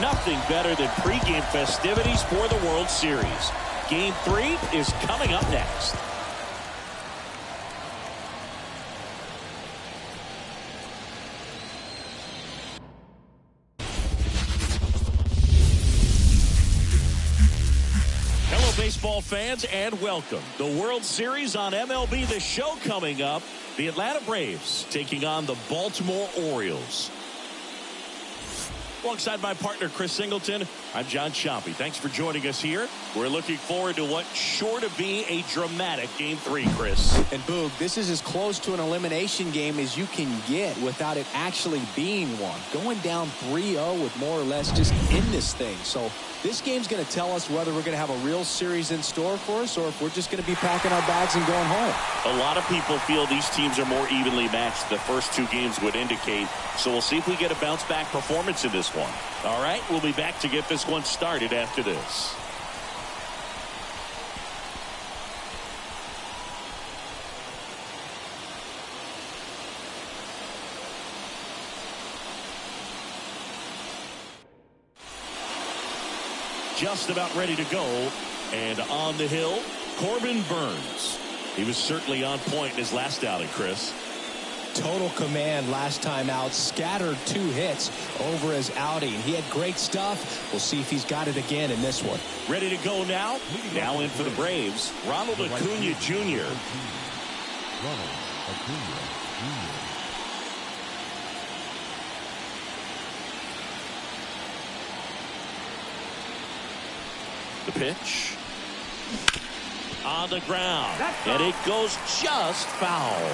nothing better than pregame festivities for the World Series. Game 3 is coming up next. Hello, baseball fans, and welcome. The World Series on MLB The Show coming up. The Atlanta Braves taking on the Baltimore Orioles. Alongside my partner, Chris Singleton, I'm John Chompy. Thanks for joining us here. We're looking forward to what's sure to be a dramatic Game 3, Chris. And Boog, this is as close to an elimination game as you can get without it actually being one. Going down 3-0 with more or less just in this thing. So this game's going to tell us whether we're going to have a real series in store for us or if we're just going to be packing our bags and going home. A lot of people feel these teams are more evenly matched. The first 2 games would indicate. So we'll see if we get a bounce-back performance in this one. All right, we'll be back to get this one started after this. Just about ready to go, and on the hill, Corbin Burns. He was certainly on point in his last outing, Chris. Total command last time out, scattered 2 hits over his outing. He had great stuff. We'll see if he's got it again in this one. Ready to go now? Now in for the Braves, Ronald Acuna Jr. The pitch. On the ground. And it goes just foul.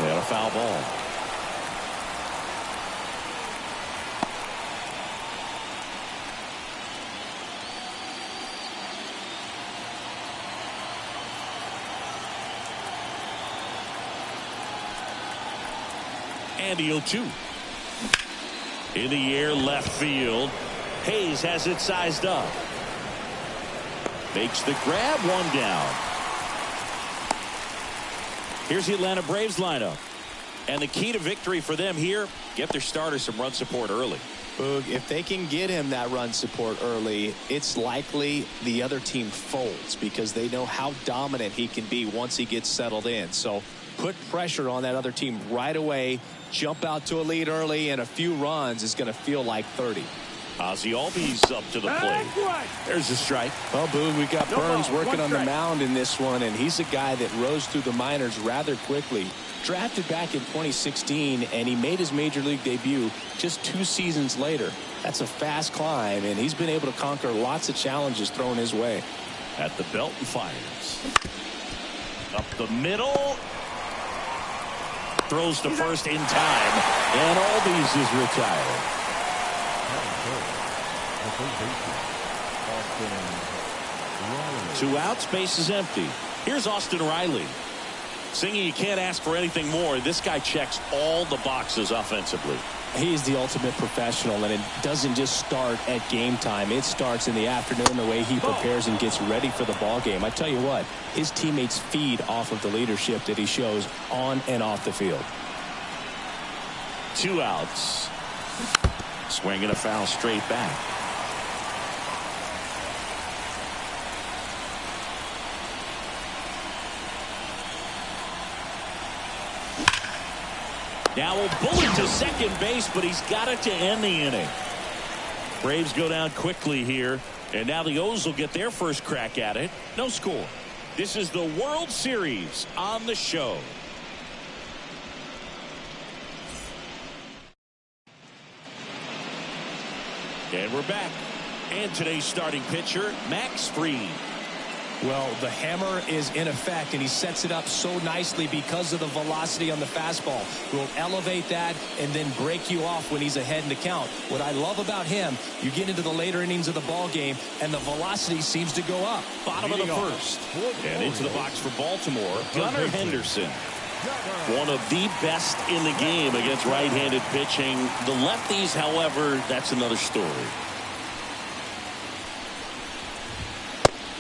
And a foul ball. And the 0-2. In the air, left field. Hayes has it sized up. Makes the grab, 1 down. Here's the Atlanta Braves lineup. And the key to victory for them here, get their starter some run support early. Boog, if they can get him that run support early, it's likely the other team folds because they know how dominant he can be once he gets settled in. So put pressure on that other team right away. Jump out to a lead early, and a few runs is going to feel like 30. Ozzie Albies up to the plate. There's a strike. Well, Boog, we got Burns working on the mound in this one, and he's a guy that rose through the minors rather quickly. Drafted back in 2016, and he made his major league debut just 2 seasons later. That's a fast climb, and he's been able to conquer lots of challenges thrown his way. At the belt and fires. Up the middle. Throws to first in time, and Albies is retired. 2 outs, base is empty. Here's Austin Riley. Singing, you can't ask for anything more. This guy checks all the boxes offensively. He's the ultimate professional, and it doesn't just start at game time. It starts in the afternoon, the way he prepares and gets ready for the ball game. I tell you what, his teammates feed off of the leadership that he shows on and off the field. 2 outs. Swinging a foul straight back. Now a bullet to second base, but he's got it to end the inning. Braves go down quickly here, and now the O's will get their first crack at it. No score. This is the World Series on the show. And we're back. And today's starting pitcher, Max Fried. Well, the hammer is in effect, and he sets it up so nicely because of the velocity on the fastball. Will elevate that and then break you off when he's ahead in the count. What I love about him, you get into the later innings of the ball game, and the velocity seems to go up. Bottom of the first. And into the box for Baltimore, Gunnar Henderson. One of the best in the game against right-handed pitching. The lefties, however, that's another story.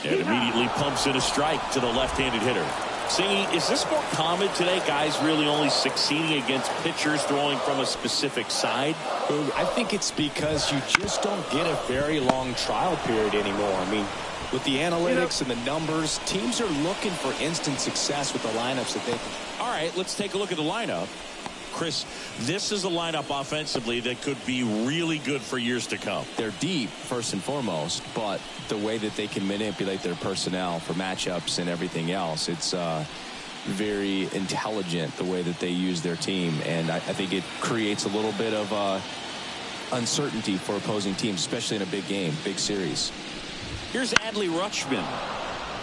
And immediately pumps in a strike to the left-handed hitter. Singy, is this more common today? Guys really only succeeding against pitchers throwing from a specific side? I think it's because you just don't get a very long trial period anymore. I mean, with the analytics and the numbers, teams are looking for instant success with the lineups that they can. All right, let's take a look at the lineup. Chris, this is a lineup offensively that could be really good for years to come. They're deep, first and foremost, but the way that they can manipulate their personnel for matchups and everything else, it's very intelligent the way that they use their team. And I think it creates a little bit of uncertainty for opposing teams, especially in a big game, big series. Here's Adley Rutschman.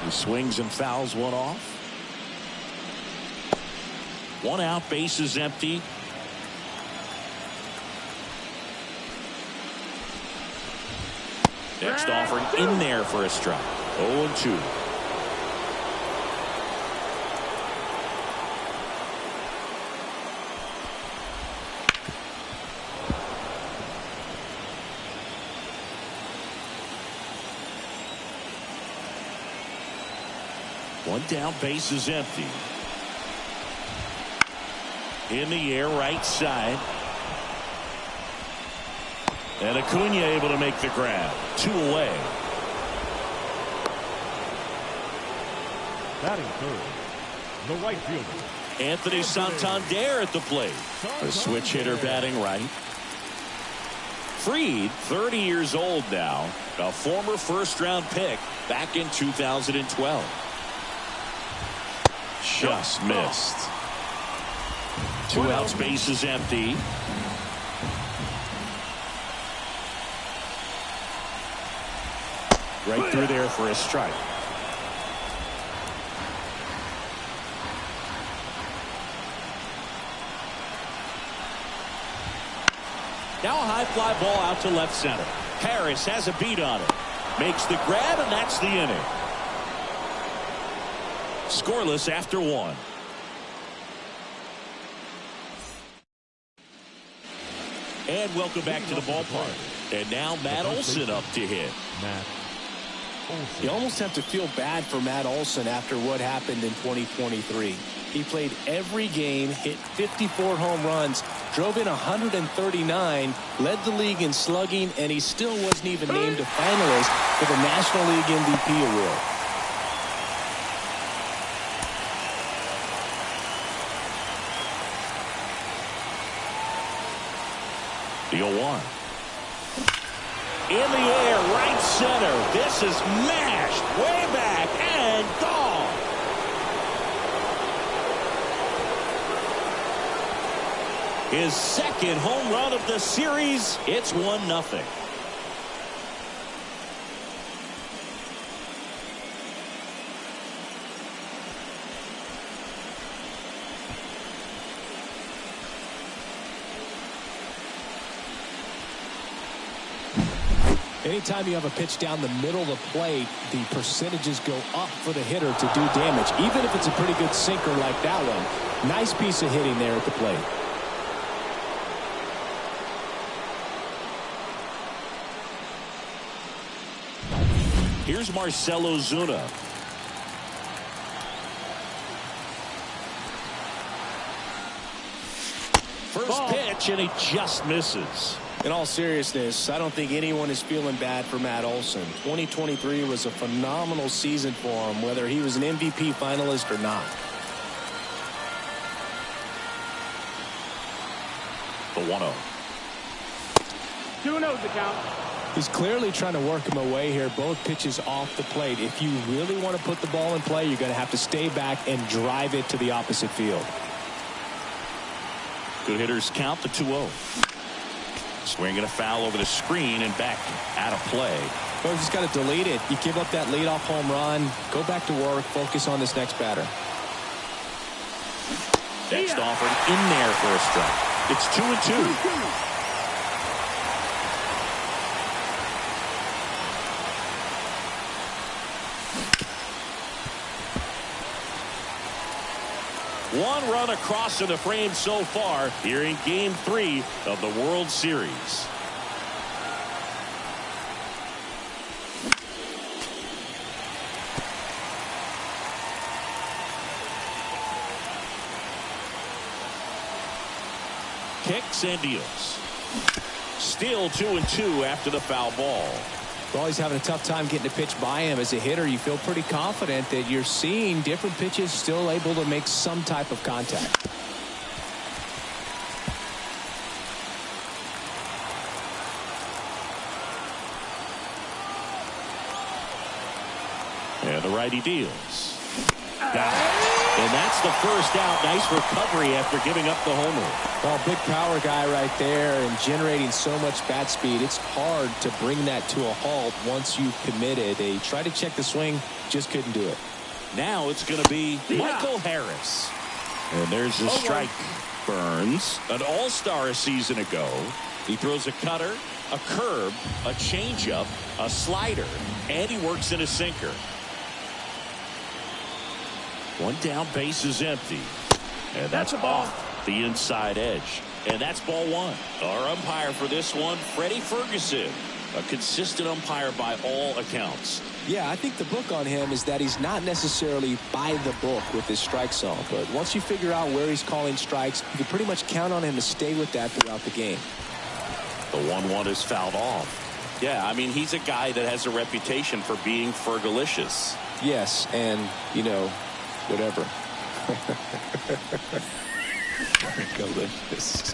He swings and fouls one off. One out, base is empty. Next offering in there for a strike. 0-2. One down, base is empty. In the air, right side. And Acuna able to make the grab. 2 away. Batting third, the right fielder, Anthony Santander at the plate. A switch hitter batting right. Fried, 30 years old now. A former first-round pick back in 2012. Just missed. 2 outs, base is empty. Right through there for a strike. Now a high fly ball out to left center. Harris has a beat on it. Makes the grab, and that's the inning. Scoreless after 1. And welcome back to the ballpark. And now Matt Olson up to hit. You almost have to feel bad for Matt Olson after what happened in 2023. He played every game, hit 54 home runs, drove in 139, led the league in slugging, and he still wasn't even named a finalist for the National League MVP award. The 0-1. In the air, right center. This is mashed way back and gone. His second home run of the series. It's 1-0. Anytime you have a pitch down the middle of the plate, the percentages go up for the hitter to do damage, even if it's a pretty good sinker like that one. Nice piece of hitting there at the plate. Here's Marcell Ozuna. First pitch, and he just misses. In all seriousness, I don't think anyone is feeling bad for Matt Olson. 2023 was a phenomenal season for him, whether he was an MVP finalist or not. The 1-0. 2-0 the count. He's clearly trying to work him away here. Both pitches off the plate. If you really want to put the ball in play, you're going to have to stay back and drive it to the opposite field. Good hitters count the 2-0. Swinging a foul over the screen and back out of play. Well, you just got to delete it. You give up that leadoff home run. Go back to work. Focus on this next batter. Next offered in there for a strike. It's 2-2. One run across in the frame so far here in Game 3 of the World Series. kicks and deals. Still 2-2 after the foul ball. Well, he's having a tough time getting a pitch by him. As a hitter, you feel pretty confident that you're seeing different pitches still able to make some type of contact. And the righty deals. Got it. And that's the first out. Nice recovery after giving up the homer. Well, big power guy right there and generating so much bat speed. It's hard to bring that to a halt once you've committed. They tried to check the swing, just couldn't do it. Now it's going to be Michael Harris. And there's a strike. Burns, an all-star a season ago. He throws a cutter, a curve, a changeup, a slider, and he works in a sinker. One down, base is empty. And that's a ball. The inside edge. And that's ball one. Our umpire for this one, Freddie Ferguson. A consistent umpire by all accounts. Yeah, I think the book on him is that he's not necessarily by the book with his strike zone. But once you figure out where he's calling strikes, you can pretty much count on him to stay with that throughout the game. The 1-1 is fouled off. Yeah, I mean, he's a guy that has a reputation for being Fergalicious. Yes, and, you know, whatever. Fergalicious.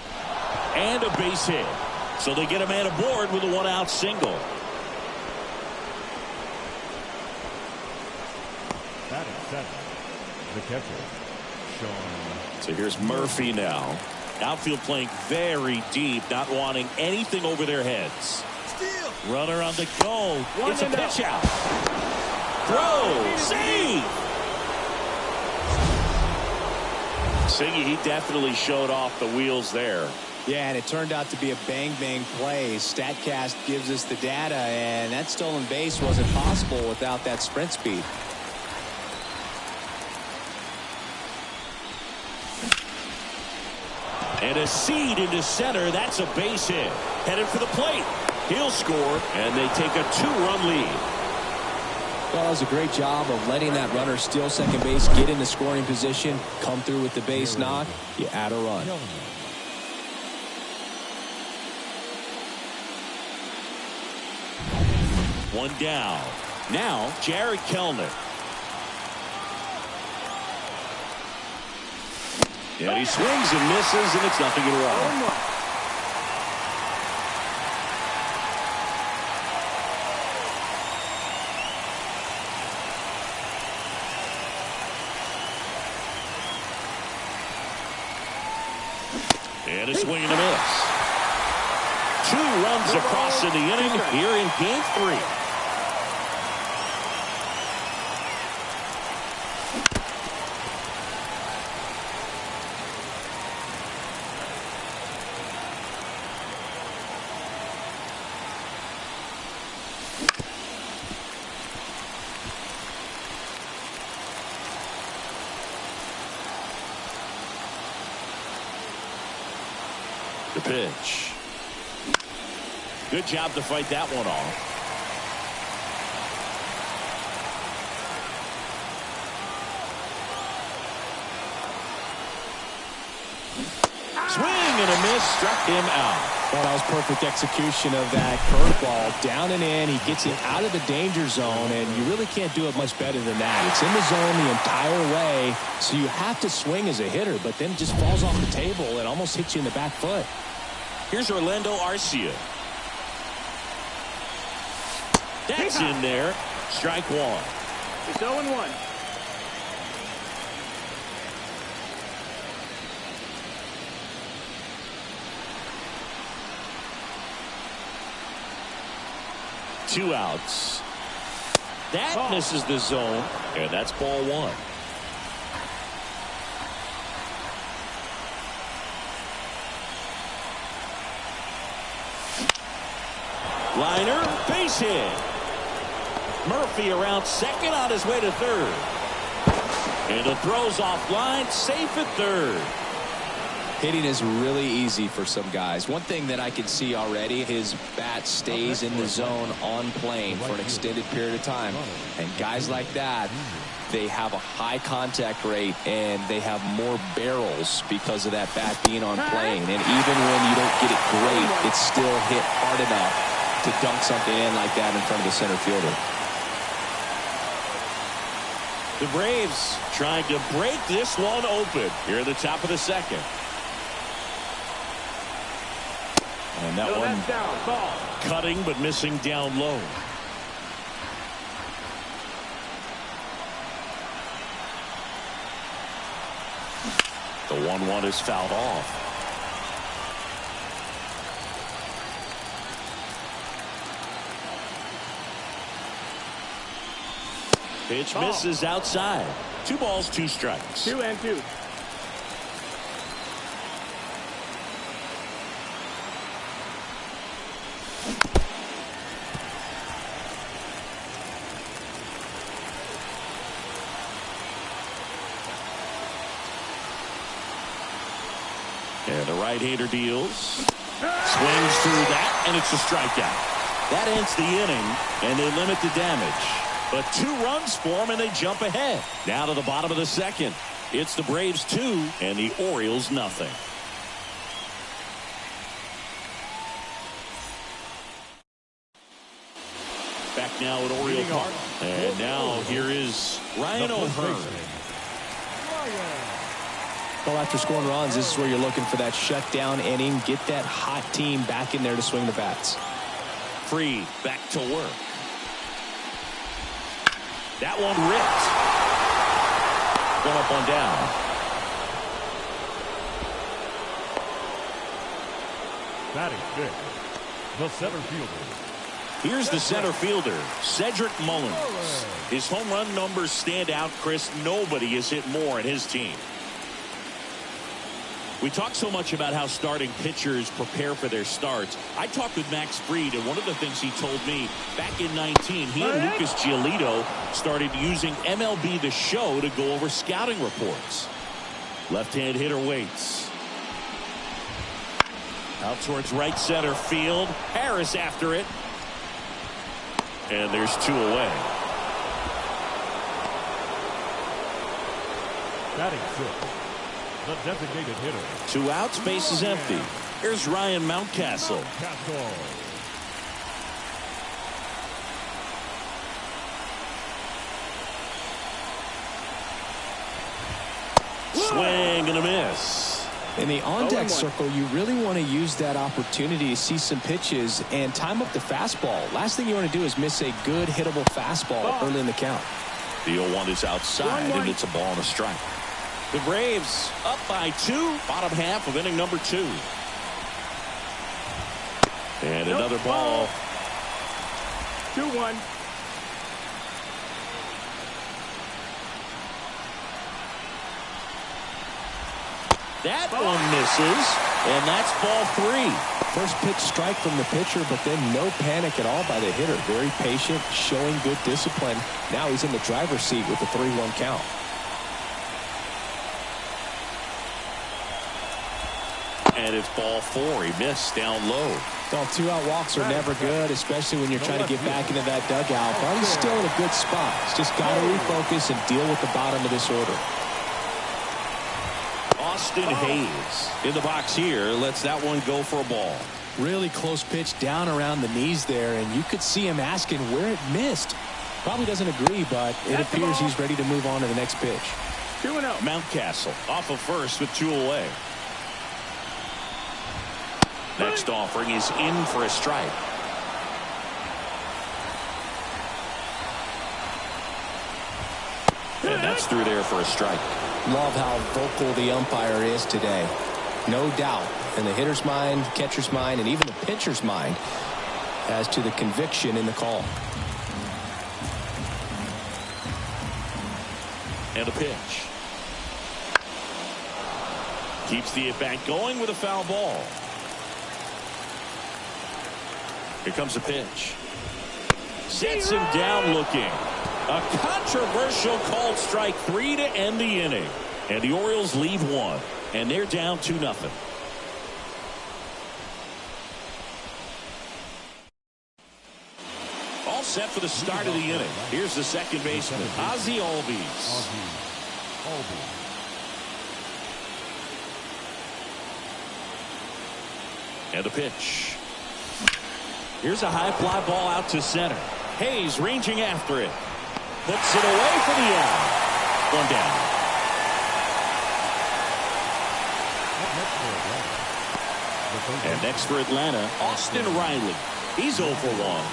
And a base hit. So they get a man aboard with a one-out single. Batting seventh, the catcher, Sean. So here's Murphy now. Outfield playing very deep, not wanting anything over their heads. Steal. Runner on the go. It's a pitch out. Throw. Save. Siggy, he definitely showed off the wheels there. Yeah, and it turned out to be a bang-bang play. StatCast gives us the data, and that stolen base wasn't possible without that sprint speed. And a seed into center. That's a base hit. Headed for the plate. He'll score, and they take a 2-run lead. Well, it was a great job of letting that runner steal second base, get into scoring position, come through with the base knock. You add a run. One down. Now, Jared Kelnick. And he swings and misses, and it's 0-1. And a swing and a miss. 2 runs across in the inning here in Game 3. The pitch. Good job to fight that one off. Swing and a miss, struck him out. Well, that was perfect execution of that curveball. Down and in, he gets it out of the danger zone, and you really can't do it much better than that. It's in the zone the entire way, so you have to swing as a hitter, but then it just falls off the table and almost hits you in the back foot. Here's Orlando Arcia. That's in there. Strike one. It's 0-1. Two outs. That misses the zone, and that's ball one. Liner, base hit. Murphy around second on his way to third. And the throw's offline, safe at third. Hitting is really easy for some guys. One thing that I can see already, his bat stays in the zone on plane for an extended period of time. And guys like that, they have a high contact rate and they have more barrels because of that bat being on plane. And even when you don't get it great, it's still hit hard enough to dunk something in like that in front of the center fielder. The Braves trying to break this one open here at the top of the second. And that one cutting but missing down low. The 1-1 is fouled off. Pitch misses outside. 2 balls, 2 strikes. 2-2. And the right-hander deals. Swings through that, and it's a strikeout. That ends the inning, and they limit the damage. But 2 runs for them, and they jump ahead. Now to the bottom of the second. It's the Braves 2 and the Orioles nothing. Back now at Oriole Park. And now here is Ryan O'Hearn. Well, after scoring runs, this is where you're looking for that shutdown inning. Get that hot team back in there to swing the bats. Free, back to work. That one ripped. One up, one down. Batting fifth, the center fielder. Here's the center fielder, Cedric Mullins. His home run numbers stand out, Chris. Nobody has hit more in his team. We talk so much about how starting pitchers prepare for their starts. I talked with Max Fried, and one of the things he told me back in 19, he and Lucas Giolito started using MLB The Show to go over scouting reports. Left-hand hitter waits. Out towards right center field. Harris after it. And there's 2 away. Batting sixth, the designated hitter. 2 outs, base is empty. Here's Ryan Mountcastle. Swing and a miss. In the on-deck circle, you really want to use that opportunity to see some pitches and time up the fastball. Last thing you want to do is miss a good hittable fastball early in the count. The 0-1 is outside, and it's a ball and a strike. The Braves up by 2, bottom half of inning number 2. And another ball. 2-1. That one misses, and that's ball 3. First pitch strike from the pitcher, but then no panic at all by the hitter. Very patient, showing good discipline. Now he's in the driver's seat with the 3-1 count. And it's ball 4. He missed down low. Well, 2-out walks are never good, especially when you're trying to get back into that dugout. But he's still in a good spot. He's just got to refocus and deal with the bottom of this order. Austin Hayes in the box here lets that one go for a ball. Really close pitch down around the knees there, and you could see him asking where it missed. Probably doesn't agree, but it appears he's ready to move on to the next pitch. 2-0. Mountcastle off of first with 2 away. Next offering is in for a strike. And that's through there for a strike. Love how vocal the umpire is today. No doubt in the hitter's mind, catcher's mind, and even the pitcher's mind as to the conviction in the call. And a pitch. Keeps the at-bat going with a foul ball. Here comes a pitch. Sets him down looking. A controversial called strike 3 to end the inning. And the Orioles leave 1. And they're down 2-0. set for the start of the inning. Here's the second baseman, Ozzie Albies. And a pitch. Here's a high fly ball out to center. Hayes ranging after it. Puts it away for the out. One down. And next for Atlanta, Austin Riley. He's 0 for 1.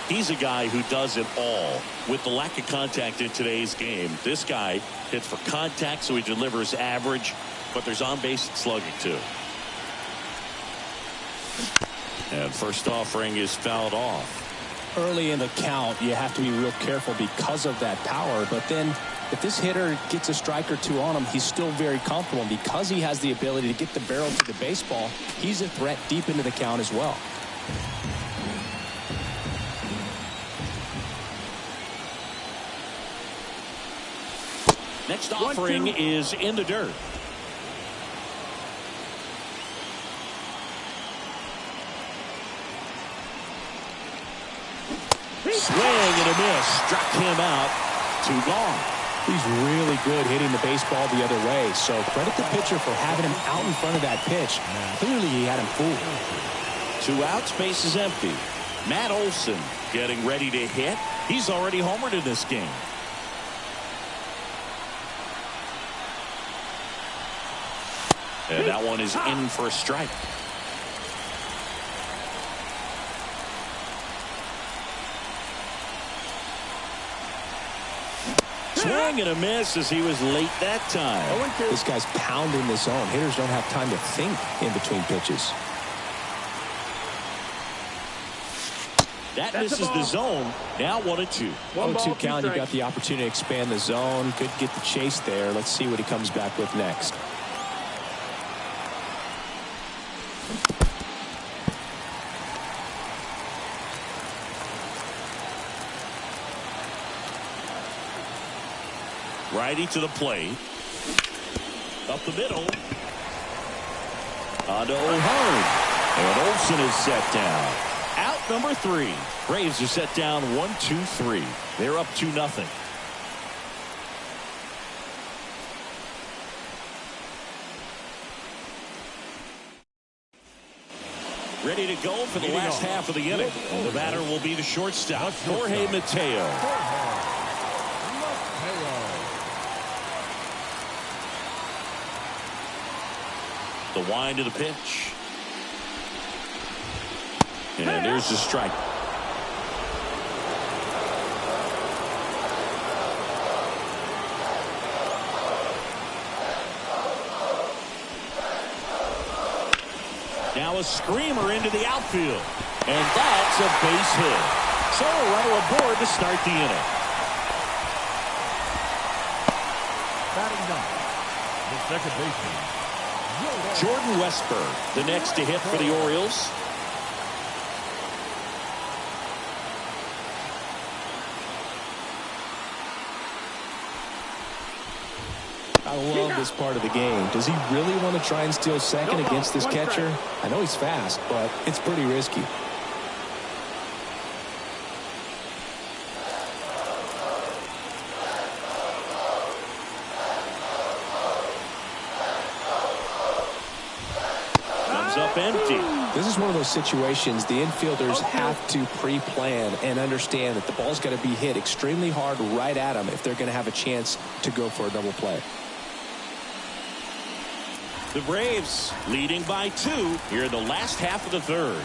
He's a guy who does it all. With the lack of contact in today's game, this guy hits for contact, so he delivers average, but there's on-base slugging too. And first offering is fouled off. Early in the count, you have to be real careful because of that power. But then if this hitter gets a strike or two on him, he's still very comfortable. And because he has the ability to get the barrel to the baseball, he's a threat deep into the count as well. Next offering is in the dirt. Swing and a miss. Struck him out. 2 gone. He's really good hitting the baseball the other way. So credit the pitcher for having him out in front of that pitch. Clearly he had him fooled. 2 outs. Base is empty. Matt Olson getting ready to hit. He's already homered in this game. And that one is in for a strike. Swing and a miss as he was late that time. This guy's pounding the zone. Hitters don't have time to think in between pitches. That misses the zone. Now 1-2. 0-2 count. You got the opportunity to expand the zone. Could get the chase there. Let's see what he comes back with next. Righty to the plate. Up the middle. On to O'Hearn. And Olson is set down. Out number 3. Braves are set down 1-2-3. They're up 2-0. Ready to go for the last half of the inning. And the batter will be the shortstop, Jorge Mateo. The wind of the pitch. And there's the strike. Now a screamer into the outfield. And that's a base hit. So a runner aboard to start the inning. Batting ninth, the second baseman, Jordan Westburg, the next to hit for the Orioles. I love this part of the game. Does he really want to try and steal second against this catcher? I know he's fast, but it's pretty risky. Up empty. This is one of those situations the infielders have to pre-plan and understand that the ball's got to be hit extremely hard right at them if they're going to have a chance to go for a double play. The Braves leading by 2 here in the last half of the third.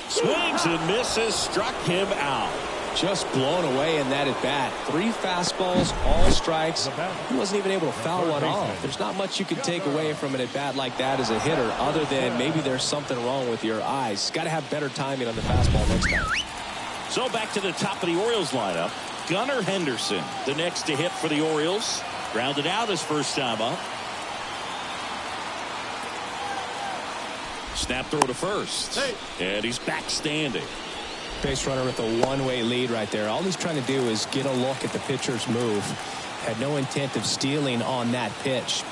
Swings and misses, struck him out. Just blown away in that at bat. 3 fastballs, all strikes. He wasn't even able to foul one off. There's not much you can take away from an at bat like that as a hitter, other than maybe there's something wrong with your eyes. Got to have better timing on the fastball next time. So back to the top of the Orioles lineup. Gunnar Henderson, the next to hit for the Orioles. Grounded out his first time up. Snap throw to first. And he's back standing. Base runner with a one-way lead right there. All he's trying to do is get a look at the pitcher's move. Had no intent of stealing on that pitch.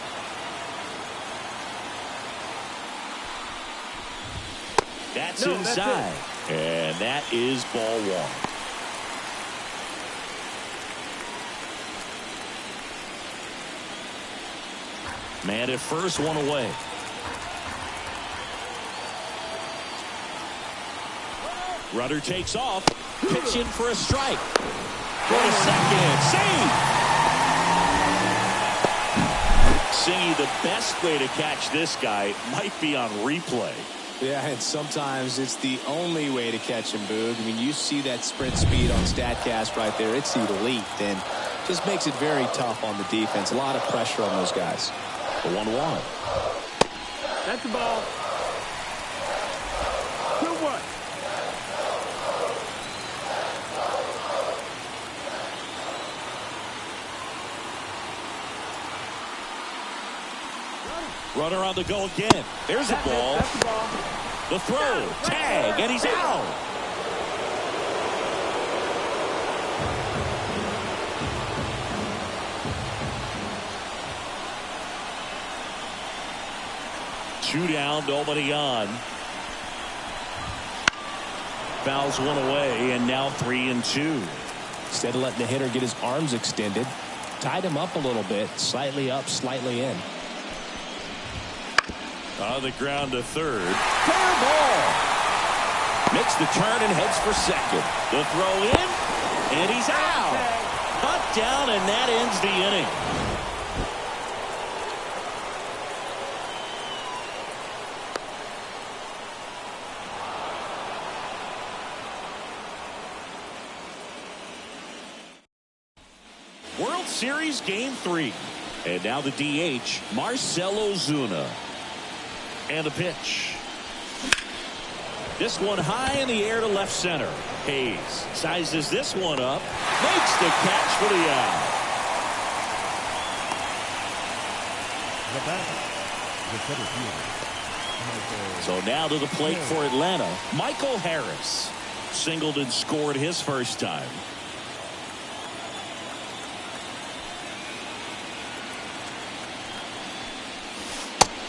That's inside. And that is ball one. Man at first, one away. Rudder takes off. Pitch in for a strike. Go to second. Save! Singy, the best way to catch this guy might be on replay. Yeah, and sometimes it's the only way to catch him, Boog. I mean, you see that sprint speed on StatCast right there. It's elite, and just makes it very tough on the defense. A lot of pressure on those guys. The 1-1. That's the ball. 2-1. Runner on the go again. There's a ball. That's the ball. The throw. Tag. And he's out. Two down. Nobody on. Fouls one away. And now 3-2. Instead of letting the hitter get his arms extended, tied him up a little bit. Slightly up, slightly in. On the ground to third. Fair ball. Makes the turn and heads for second. The throw in. And he's out. Cut down, and that ends the inning. World Series Game 3. And now the DH, Marcell Ozuna. And the pitch. This one high in the air to left center. Hayes sizes this one up. Makes the catch for the out. So now to the plate for Atlanta. Michael Harris singled and scored his first time.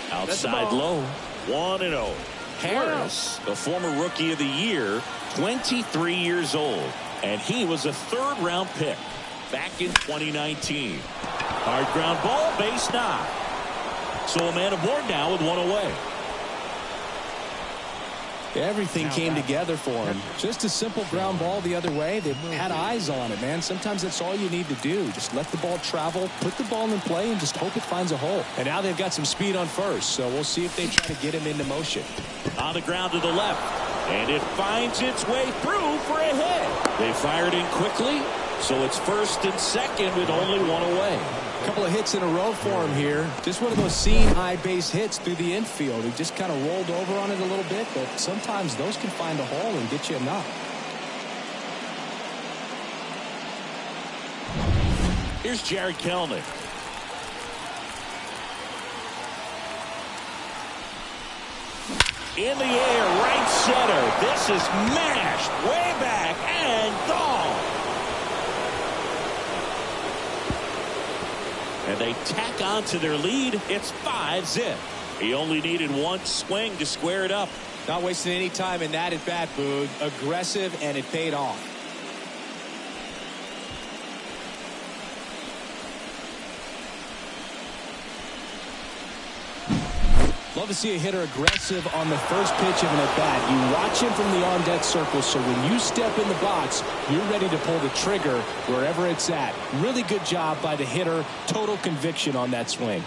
Outside low. 1-0. Harris, the former Rookie of the Year, 23 years old. And he was a third-round pick back in 2019. Hard ground ball, base knock. So a man aboard now with one away. Everything came together for him. Just a simple ground ball the other way. They had eyes on it, man. Sometimes that's all you need to do. Just let the ball travel, put the ball in play, and just hope it finds a hole. And now they've got some speed on first, so we'll see if they try to get him into motion. On the ground to the left, and it finds its way through for a hit. They fired in quickly, so it's first and second with only one away. A couple of hits in a row for him here. Just one of those seam high base hits through the infield. He just kind of rolled over on it a little bit, but sometimes those can find a hole and get you a knock. Here's Jared Kelnick. In the air, right center. This is mashed way back and gone. And they tack on to their lead. It's 5-0. He only needed one swing to square it up. Not wasting any time in that at bat, Boog. Aggressive, and it paid off. Love to see a hitter aggressive on the first pitch of an at-bat. You watch him from the on-deck circle, so when you step in the box, you're ready to pull the trigger wherever it's at. Really good job by the hitter. Total conviction on that swing.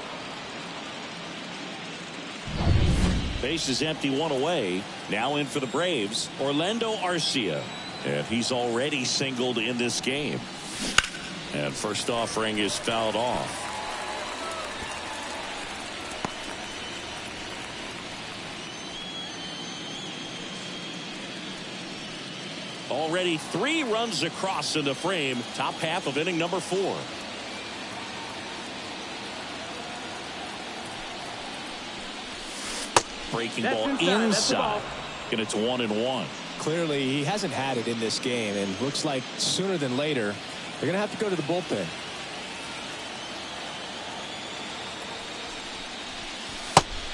Base is empty, one away. Now in for the Braves, Orlando Arcia. And he's already singled in this game. And first offering is fouled off. Already 3 runs across in the frame. Top half of inning number 4. Breaking ball inside. And it's 1-1. Clearly, he hasn't had it in this game, and looks like sooner than later, they're going to have to go to the bullpen.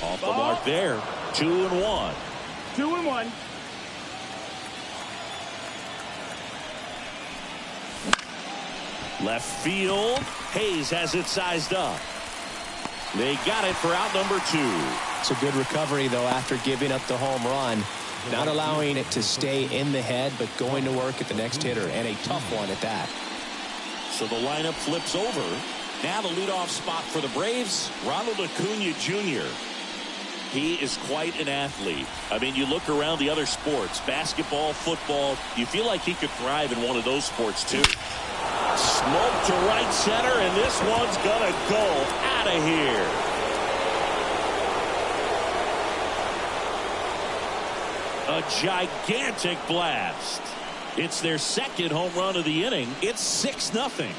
Off the mark there. 2-1. 2-1. Left field. Hayes has it sized up. They got it for out number 2. It's a good recovery, though, after giving up the home run. Not allowing it to stay in the head, but going to work at the next hitter, and a tough one at that. So the lineup flips over. Now the leadoff spot for the Braves, Ronald Acuna Jr. He is quite an athlete. I mean, you look around the other sports, basketball, football, you feel like he could thrive in one of those sports, too. Smoke to right center, and this one's going to go out of here. A gigantic blast. It's their second home run of the inning. It's 6-0.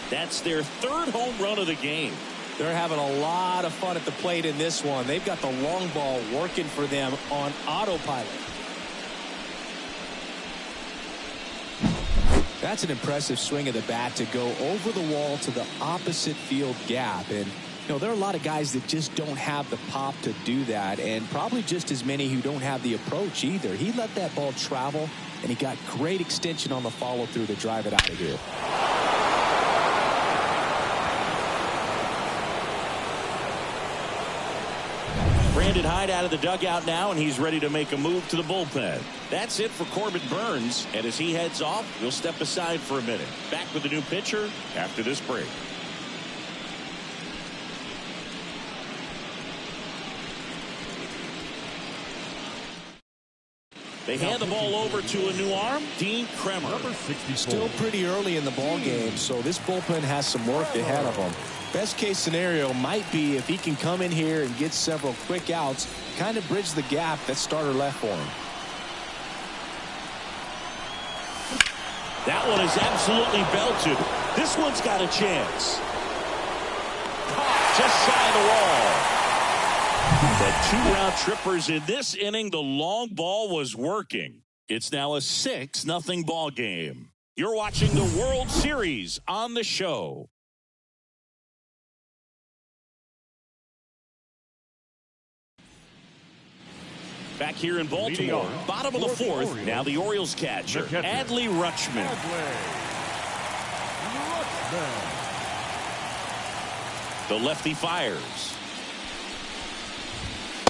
That's their third home run of the game. They're having a lot of fun at the plate in this one. They've got the long ball working for them on autopilot. That's an impressive swing of the bat to go over the wall to the opposite field gap. And, you know, there are a lot of guys that just don't have the pop to do that, and probably just as many who don't have the approach either. He let that ball travel, and he got great extension on the follow-through to drive it out of here. Brandon Hyde out of the dugout now, and he's ready to make a move to the bullpen. That's it for Corbin Burnes, and as he heads off, we'll step aside for a minute. Back with a new pitcher after this break. They hand the ball over to a new arm, Dean Kremer. Still pretty early in the ball game, so this bullpen has some work ahead of them. Best case scenario might be if he can come in here and get several quick outs, kind of bridge the gap that starter left for him. That one is absolutely belted. This one's got a chance. Just shy of the wall. The 2-round trippers in this inning, the long ball was working. It's now a 6-0 ball game. You're watching the World Series on the show. Back here in Baltimore, bottom of the fourth, now the Orioles catcher, Adley Rutschman. The lefty fires.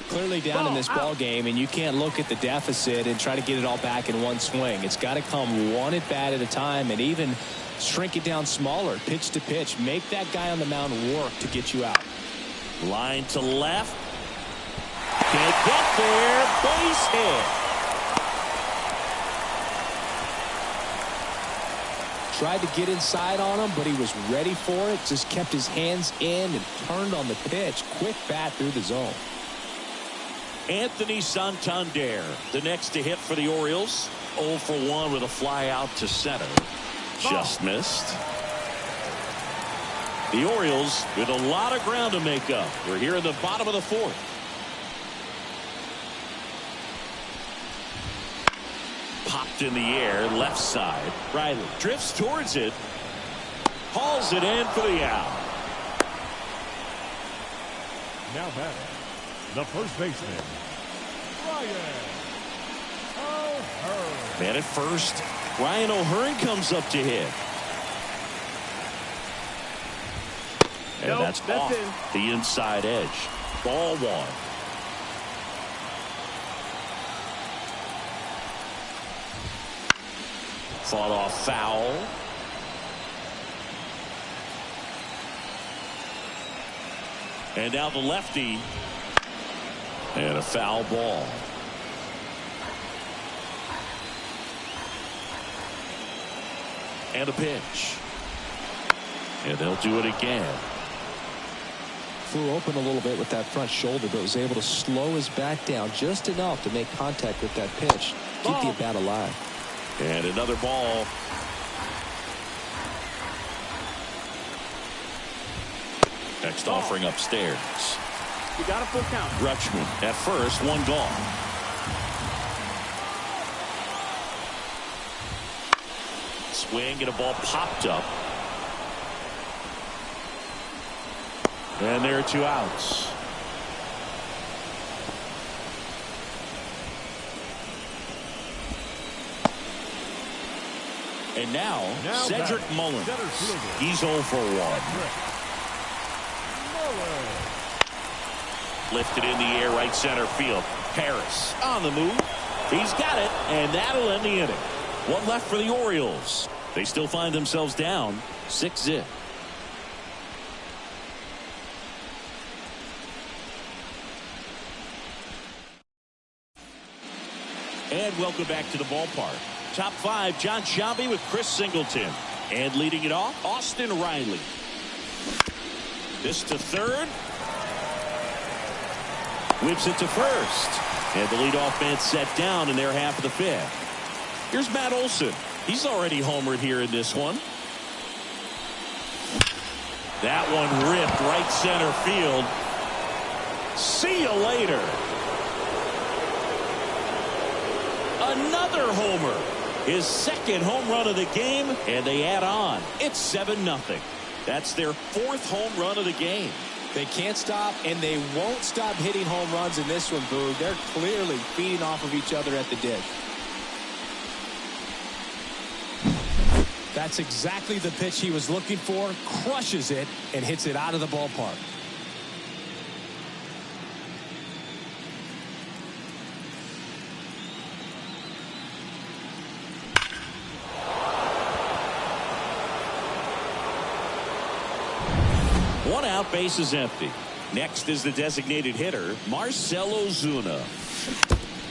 Clearly down in this ball game, and you can't look at the deficit and try to get it all back in one swing. It's got to come one at bat at a time, and even shrink it down smaller, pitch to pitch. Make that guy on the mound work to get you out. Line to left. Can't get there. Base hit. Tried to get inside on him, but he was ready for it. Just kept his hands in and turned on the pitch. Quick bat through the zone. Anthony Santander, the next to hit for the Orioles. 0 for 1 with a fly out to center. Just missed. The Orioles with a lot of ground to make up. We're here in the bottom of the fourth. Popped in the air, left side. Riley drifts towards it. Hauls it in for the out. Now batting, the first baseman, Ryan O'Hearn. Man at first, Ryan O'Hearn comes up to hit. And that's off the inside edge. Ball one. Fought off foul. And now the lefty. And a foul ball. And a pitch. And they'll do it again. Flew open a little bit with that front shoulder, but was able to slow his back down just enough to make contact with that pitch. Keep the at-bat alive. And another ball. Next offering upstairs. You got a full count. Rutschman at first, one gone. Swing and a ball popped up. And there are 2 outs. And now Cedric batting, Mullins. center fielder. He's 0 for 1. Lifted in the air, right center field. Harris on the move. He's got it, and that'll end the inning. One left for the Orioles. They still find themselves down 6-0. And welcome back to the ballpark. Top 5, John Sciambi with Chris Singleton. And leading it off, Austin Riley. This to third. Whips it to first. And the leadoff man set down in their half of the 5th. Here's Matt Olson. He's already homered here in this one. That one ripped right center field. See you later. Another homer. His second home run of the game, and they add on. It's 7-0. That's their 4th home run of the game. They can't stop, and they won't stop hitting home runs in this one, Boog. They're clearly feeding off of each other at the ditch. That's exactly the pitch he was looking for. Crushes it and hits it out of the ballpark. One out, base is empty. Next is the designated hitter, Marcell Ozuna.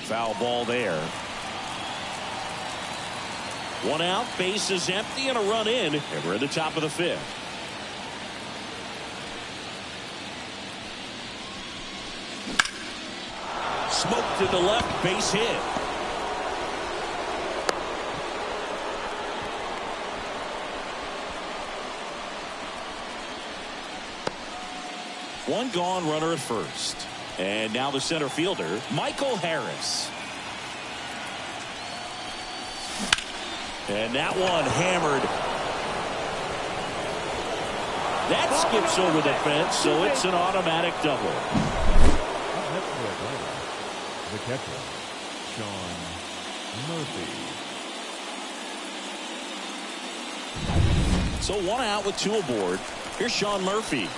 Foul ball there. One out, base is empty, and a run in, and we're at the top of the 5th. Smoke to the left, base hit. One gone, runner at first. And now the center fielder, Michael Harris. And that one hammered. That skips over the fence, so it's an automatic double. The catcher, Sean Murphy. So one out with 2 aboard. Here's Sean Murphy.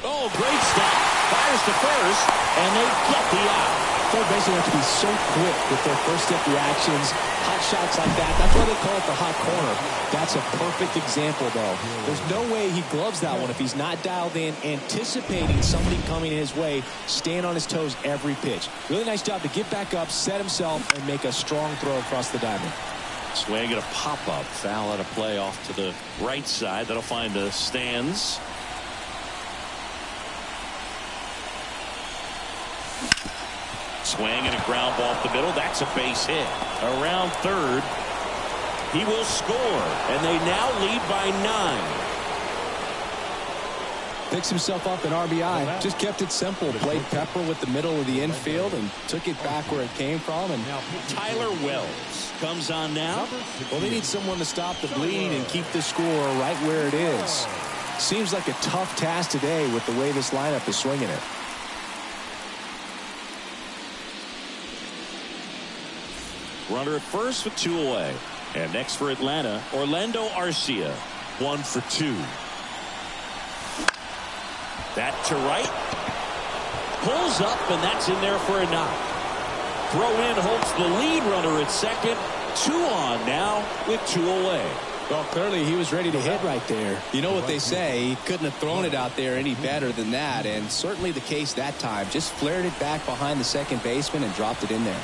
Oh, great stop. Fires to first, and they get the out. Third basemen have to be so quick with their first step reactions. Hot shots like that. That's why they call it the hot corner. That's a perfect example, though. There's no way he gloves that one if he's not dialed in, anticipating somebody coming his way, staying on his toes every pitch. Really nice job to get back up, set himself, and make a strong throw across the diamond. Swing and a pop-up. Foul out of play off to the right side. That'll find the stands. Swing and a ground ball up the middle. That's a base hit. Around third. He will score. And they now lead by 9. Picks himself up an RBI. Just kept it simple. Played pepper with the middle of the infield and took it back where it came from. And Tyler Wells comes on now. Well, they need someone to stop the bleed and keep the score right where it is. Seems like a tough task today with the way this lineup is swinging it. Runner at first with 2 away. And next for Atlanta, Orlando Arcia. 1 for 2. That to right. Pulls up, and that's in there for a knock. Throw in holds the lead runner at second. 2 on now with 2 away. Well, clearly he was ready to hit right there. You know what they say, he couldn't have thrown it out there any better than that, and certainly the case that time. Just flared it back behind the second baseman and dropped it in there.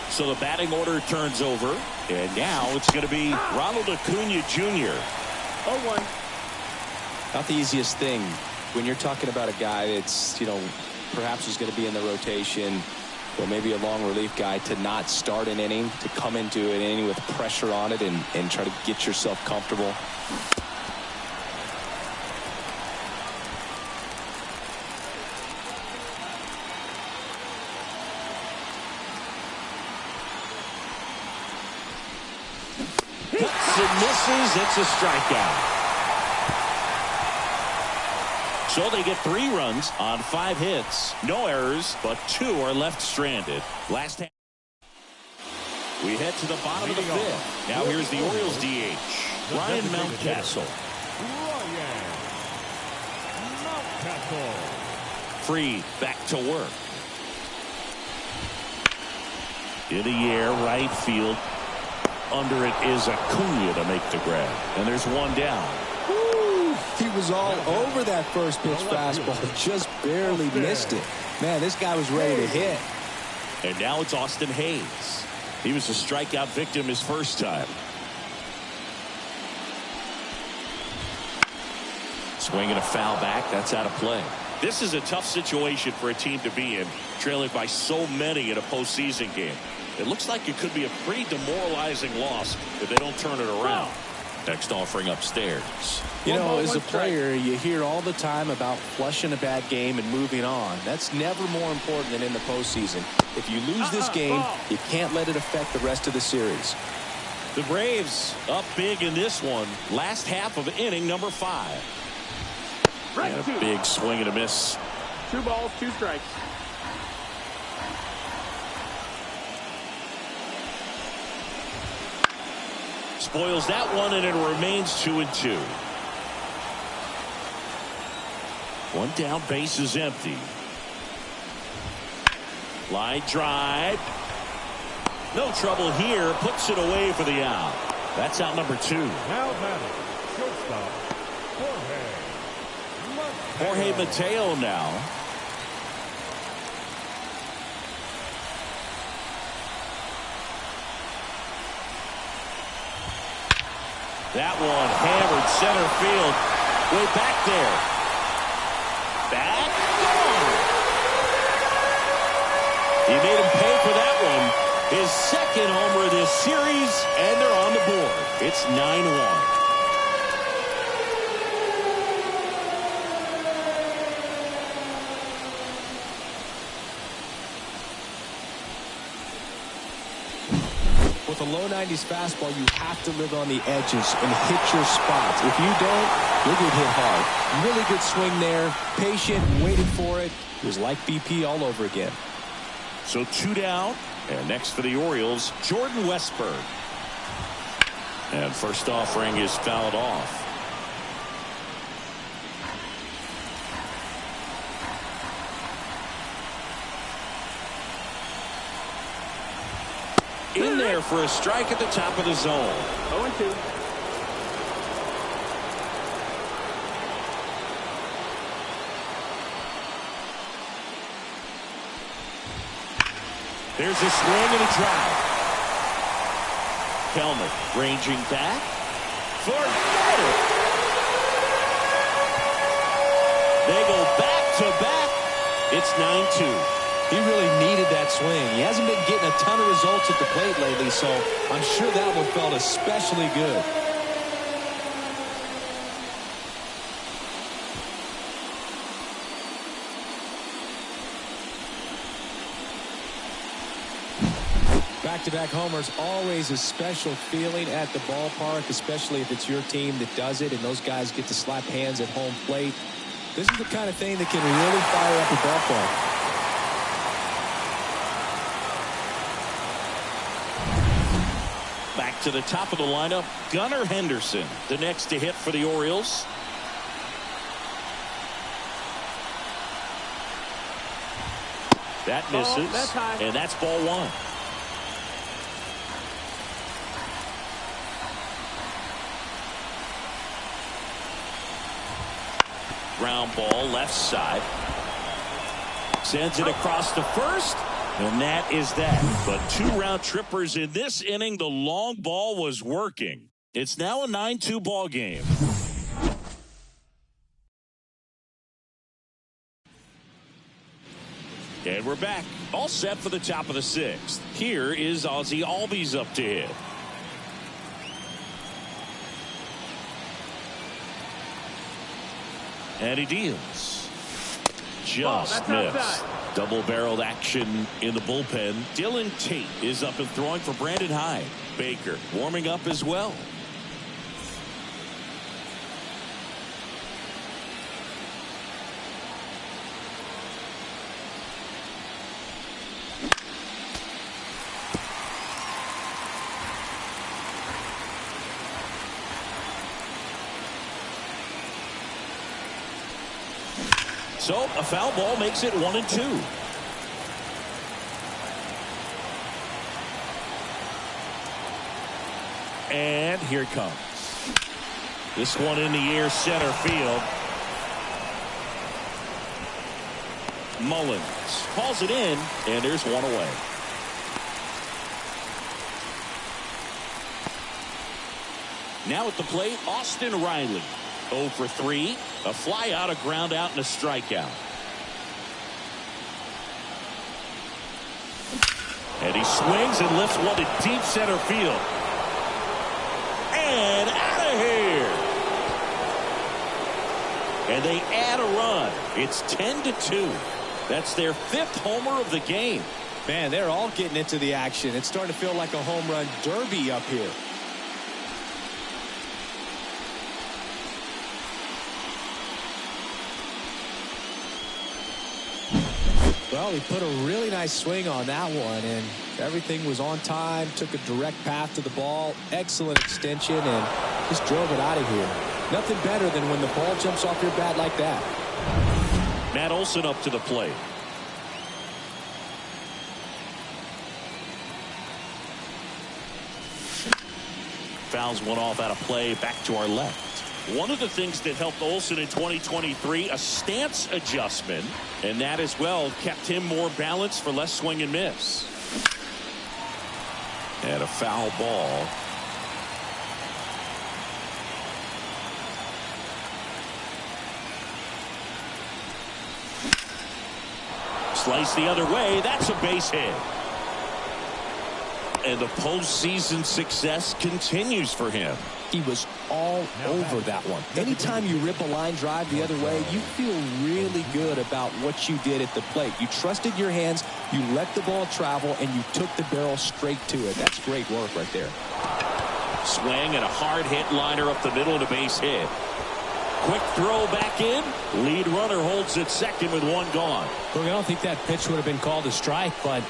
So the batting order turns over, and now it's going to be Ronald Acuna Jr. 0-1. Not the easiest thing when you're talking about a guy that's, perhaps is going to be in the rotation, or maybe a long relief guy, to not start an inning, to come into an inning with pressure on it and try to get yourself comfortable. Cuts and misses. It's a strikeout. So they get 3 runs on 5 hits. No errors, but 2 are left stranded. Last half. We head to the bottom of the fifth. Now here's the Orioles DH, Ryan Mountcastle. Free, back to work. In the air, right field. Under it is Acuna to make the grab. And there's one down. Woo, he was all over that first pitch fastball. Just barely missed it. Man, this guy was ready to hit. And now it's Austin Hayes. He was a strikeout victim his first time. Swinging a foul back. That's out of play. This is a tough situation for a team to be in, trailing by so many in a postseason game. It looks like it could be a pretty demoralizing loss if they don't turn it around. Next offering upstairs. You know, as a player, you hear all the time about flushing a bad game and moving on. That's never more important than in the postseason. If you lose this game, you can't let it affect the rest of the series. The Braves up big in this one. Last half of inning number 5. And a big swing and a miss. 2 balls, 2 strikes. Spoils that one, and it remains 2-2. One down, base is empty. Line drive. No trouble here. Puts it away for the out. That's out number 2. Now batting, shortstop, Jorge Mateo now. That one hammered center field. Way back there. Back. Gone. He made him pay for that one. His second homer of this series, and they're on the board. It's 9-1. With a low 90s fastball, you have to live on the edges and hit your spots. If you don't, you'll get hit hard. Really good swing there. Patient, waited for it. It was like BP all over again. So 2 down. And next for the Orioles, Jordan Westburg. And first offering is fouled off. In there for a strike at the top of the zone. 0-2. There's a swing and a drive. Kelnick ranging back. Forget it. They go back to back. It's 9-2. He really needed that swing. He hasn't been getting a ton of results at the plate lately, so I'm sure that one felt especially good. Back-to-back homers, always a special feeling at the ballpark, especially if it's your team that does it and those guys get to slap hands at home plate. This is the kind of thing that can really fire up a ballpark. Back to the top of the lineup, Gunnar Henderson, the next to hit for the Orioles. That misses, that's high. and that's ball 1. Ground ball left side. Sends it across the first. And that is that. But 2 round trippers in this inning. The long ball was working. It's now a 9-2 ball game. And we're back. All set for the top of the 6th. Here is Ozzie Albies up to hit. And he deals. Just missed. Double-barreled action in the bullpen. Dylan Tate is up and throwing for Brandon Hyde. Baker warming up as well. So a foul ball makes it 1-2. And here it comes. This one in the air, center field. Mullins calls it in, and there's one away. Now at the plate, Austin Riley. 0 for 3. A fly out, a ground out, and a strikeout. And he swings and lifts one to deep center field. And out of here. And they add a run. It's 10-2. That's their 5th homer of the game. Man, they're all getting into the action. It's starting to feel like a home run derby up here. Well, he put a really nice swing on that one, and everything was on time, took a direct path to the ball, excellent extension, and just drove it out of here. Nothing better than when the ball jumps off your bat like that. Matt Olson up to the plate. Fouls one off out of play, back to our left. One of the things that helped Olson in 2023, a stance adjustment, and that as well kept him more balanced for less swing and miss. And a foul ball. Slice the other way. That's a base hit. And the postseason success continues for him. He was all over that one. Anytime you rip a line drive the other way, you feel really good about what you did at the plate. You trusted your hands, you let the ball travel, and you took the barrel straight to it. That's great work right there. Swing and a hard hit liner up the middle and a base hit. Quick throw back in. Lead runner holds at second with one gone. Look, I don't think that pitch would have been called a strike, but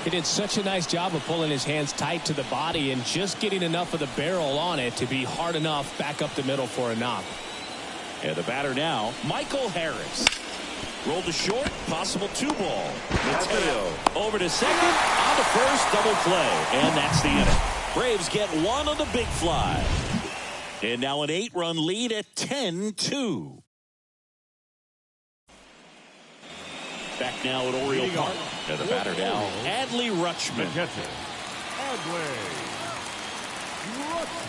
he did such a nice job of pulling his hands tight to the body and just getting enough of the barrel on it to be hard enough back up the middle for a knock. And the batter now, Michael Harris. Rolled to short, possible 2-ball. Mateo over to second, on to first, double play. And that's the inning. Braves get one on the big fly. And now an 8-run lead at 10-2. Back now at Oriole Park. And the batter now, Adley Rutschman.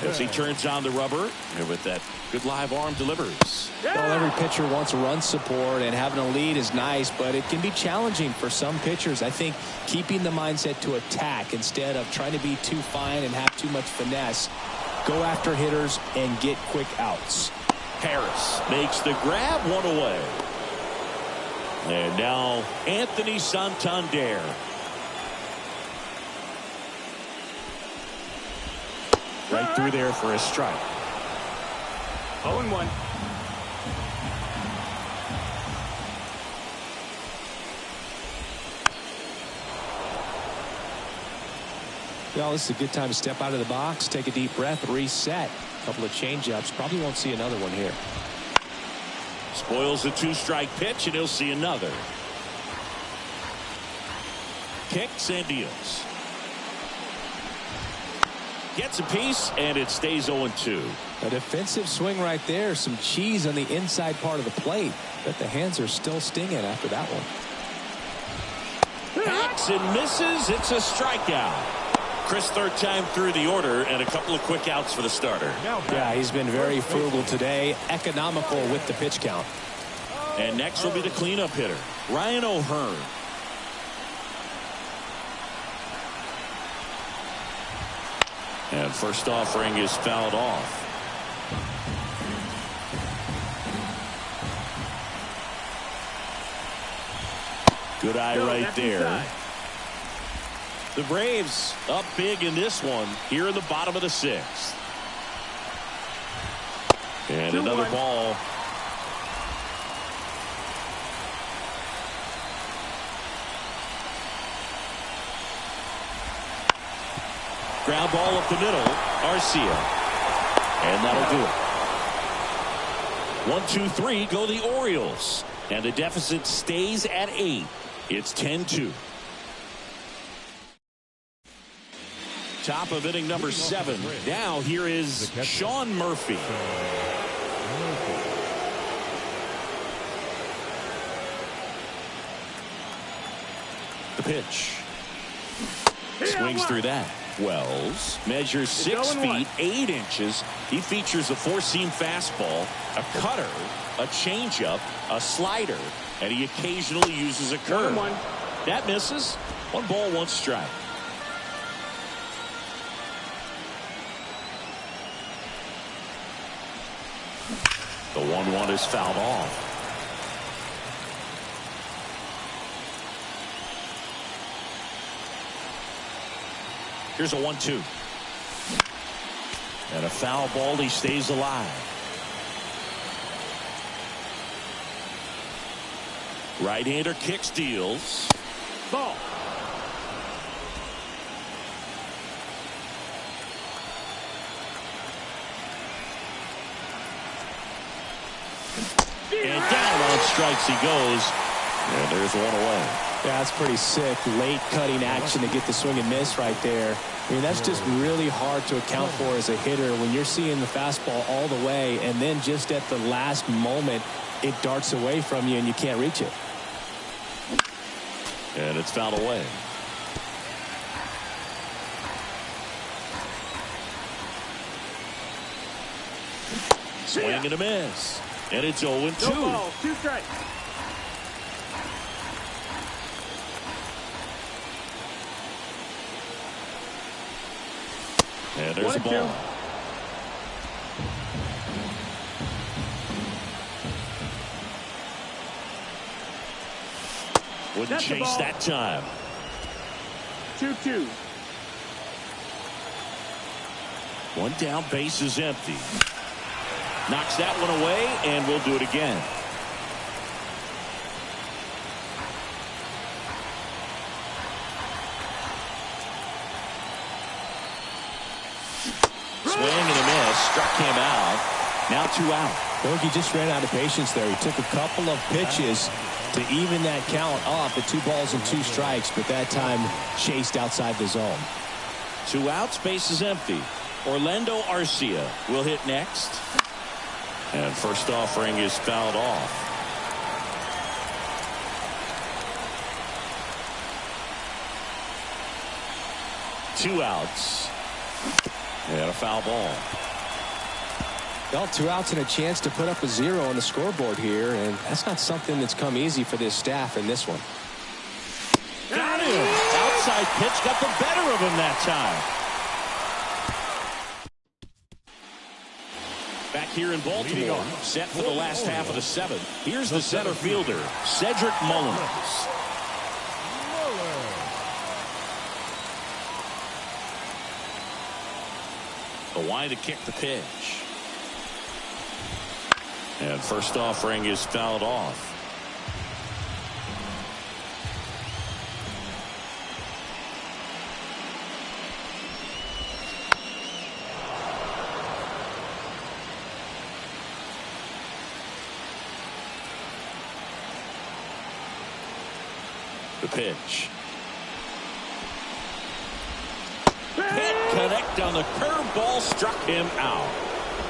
As he turns on the rubber, and with that good live arm delivers. Well, every pitcher wants run support, and having a lead is nice, but it can be challenging for some pitchers. I think keeping the mindset to attack instead of trying to be too fine and have too much finesse. Go after hitters and get quick outs. Harris makes the grab, one away. And now Anthony Santander. Right through there for a strike. 0-1. Well, this is a good time to step out of the box, take a deep breath, reset. A couple of changeups. Probably won't see another one here. Spoils a 2-strike pitch, and he'll see another. Kicks and deals. Gets a piece, and it stays 0-2. A defensive swing right there. Some cheese on the inside part of the plate. But the hands are still stinging after that one. Hacks and misses. It's a strikeout. Chris, third time through the order, and a couple of quick outs for the starter. Yeah, he's been very frugal today. Economical with the pitch count. And next will be the cleanup hitter, Ryan O'Hearn. And first offering is fouled off. Good eye right there. The Braves up big in this one here in the bottom of the 6th. And another ball. Ground ball up the middle. Arcia. And that'll do it. 1, 2, 3 go the Orioles. And the deficit stays at 8. It's 10-2. Top of inning number 7. Now here is Sean Murphy. The pitch. Swings through that. Wells measures 6 feet 8 inches. He features a 4-seam fastball, a cutter, a changeup, a slider, and he occasionally uses a curve. That misses. 1 ball, 1 strike. The 1-1 is fouled off. Here's a 1-2. And a foul ball. He stays alive. Right-hander kicks, deals. Ball. And down on strikes he goes. And there's 1 away. Yeah, that's pretty sick. Late cutting action to get the swing and miss right there. I mean, that's just really hard to account for as a hitter when you're seeing the fastball all the way, and then just at the last moment, it darts away from you and you can't reach it. And it's fouled away. Swing and a miss. And it's 0-2. No ball, 2 strikes. And there's a ball. Wouldn't chase that time. 2-2. 1 down, base is empty. Knocks that one away, and we'll do it again. Swing and a miss. Struck him out. Now 2 out. I think he just ran out of patience there. He took a couple of pitches to even that count off at 2 balls and 2 strikes, but that time chased outside the zone. 2 outs, base is empty. Orlando Arcia will hit next. And first offering is fouled off. Two outs. And a foul ball. Well, 2 outs and a chance to put up a 0 on the scoreboard here, and that's not something that's come easy for this staff in this one. Got him. Outside pitch got the better of him that time. Back here in Baltimore, set for the last half of the 7th. Here's the center fielder, Cedric Mullins. The wind to kick the pitch. And first offering is fouled off. The pitch. Can't connect on the curveball, struck him out.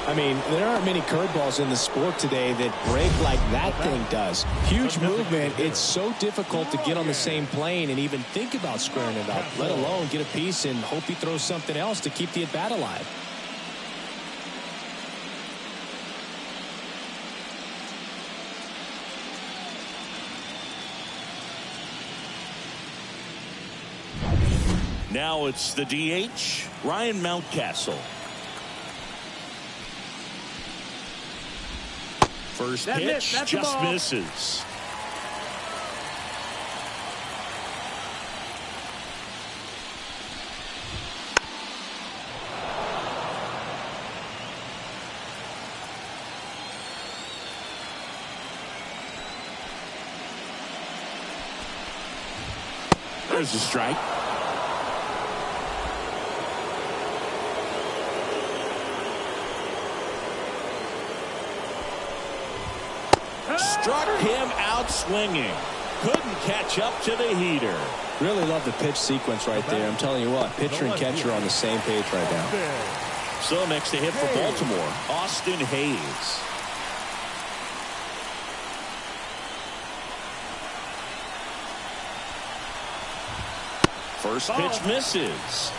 I mean, there aren't many curveballs in the sport today that break like that thing does. Huge movement. It's so difficult to get on the same plane and even think about squaring it up, let alone get a piece and hope he throws something else to keep the at-bat alive. Now it's the DH, Ryan Mountcastle. First pitch just misses. There's a strike. Struck him out swinging. Couldn't catch up to the heater. Really love the pitch sequence right there. I'm telling you what, pitcher and catcher are on the same page right now. So next to hit for Baltimore, Austin Hayes. First pitch misses.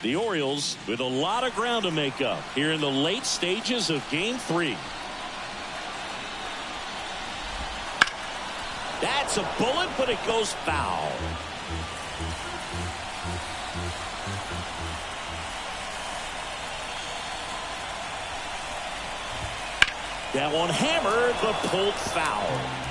The Orioles with a lot of ground to make up here in the late stages of Game 3. That's a bullet, but it goes foul. That one hammered, but pulled foul.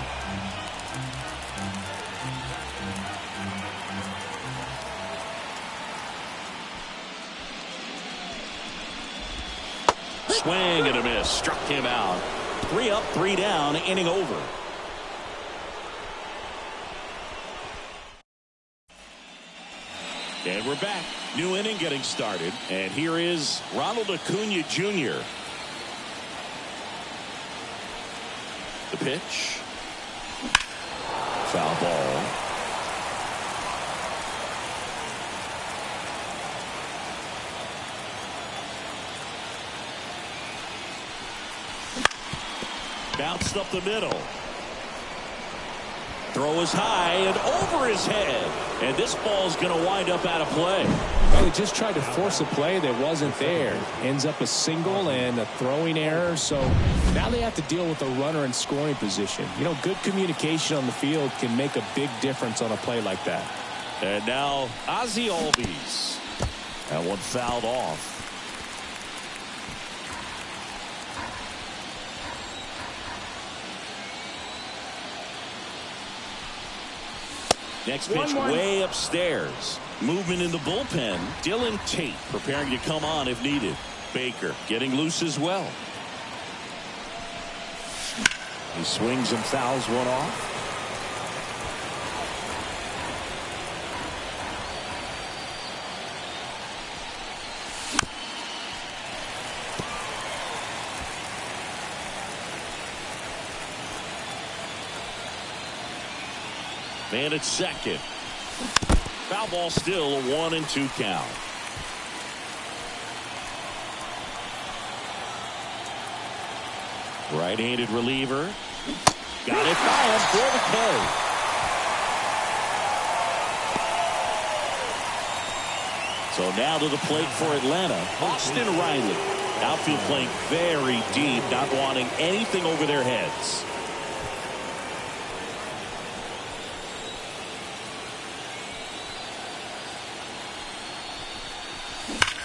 Swing and a miss. Struck him out. 3 up, 3 down, inning over. And we're back. New inning getting started. And here is Ronald Acuna Jr. The pitch. Foul ball. Bounced up the middle. Throw is high and over his head. And this ball's going to wind up out of play. Well, he just tried to force a play that wasn't there. Ends up a single and a throwing error. So now they have to deal with a runner in scoring position. You know, good communication on the field can make a big difference on a play like that. And now Ozzie Albies. That one fouled off. Next pitch way upstairs. Movement in the bullpen. Dylan Tate preparing to come on if needed. Baker getting loose as well. He swings and fouls one off. Man at second. Foul ball still, a 1-2 count. Right-handed reliever. Got it by him for the K. So now to the plate for Atlanta, Austin Riley. Outfield playing very deep, not wanting anything over their heads.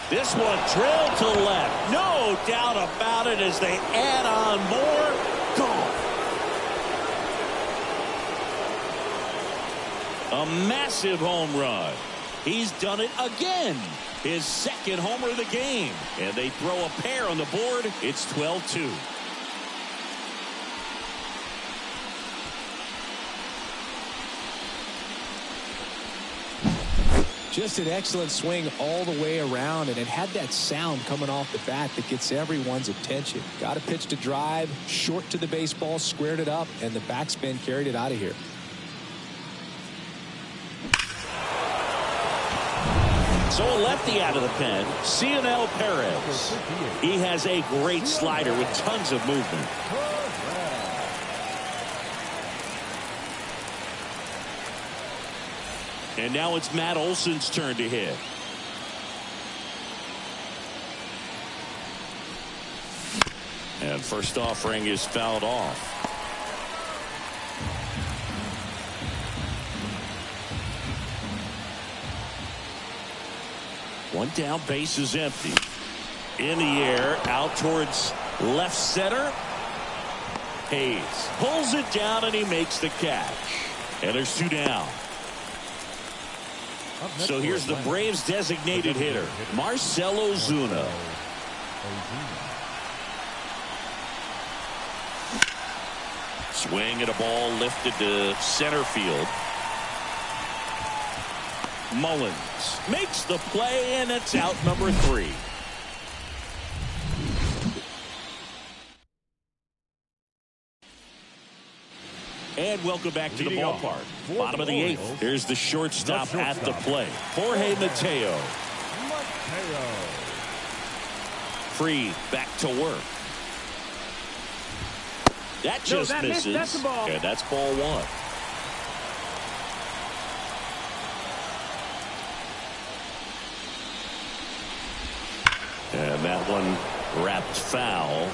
This one drilled to left. No doubt about it as they add on more. Gone. A massive home run. He's done it again. His second homer of the game. And they throw a pair on the board. It's 12-2. Just an excellent swing all the way around, and it had that sound coming off the bat that gets everyone's attention. Got a pitch to drive, short to the baseball, squared it up, and the backspin carried it out of here. So a lefty out of the pen, Cionel Perez. He has a great slider with tons of movement. And now it's Matt Olson's turn to hit. And first offering is fouled off. One down, base is empty. In the air, out towards left center. Hayes pulls it down and he makes the catch. And there's 2 down. So here's the Braves designated hitter, Marcell Ozuna. Swing at a ball lifted to center field. Mullins makes the play, and it's out number 3. And welcome back to the ballpark. Bottom of the 8th. Here's the shortstop at the plate, Jorge Mateo. Free, back to work. That just misses. That's the ball. And that's ball 1. And that one wrapped foul.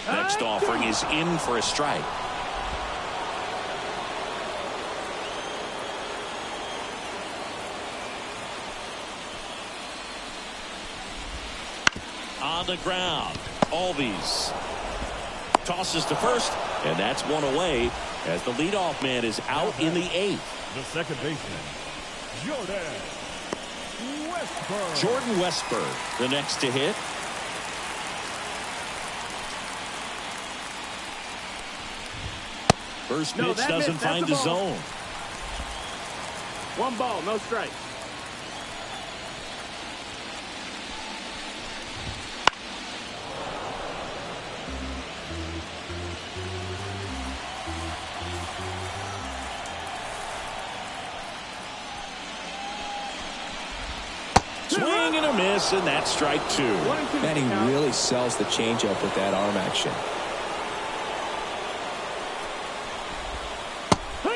Next offering is in for a strike. On the ground, Albies tosses to first, and that's one away as the leadoff man is out in the 8th. The second baseman, Jordan Westburg, the next to hit. First pitch doesn't find the zone. 1 ball, no strikes. Swing and a miss, and that's strike 2. Man, he really sells the changeup with that arm action.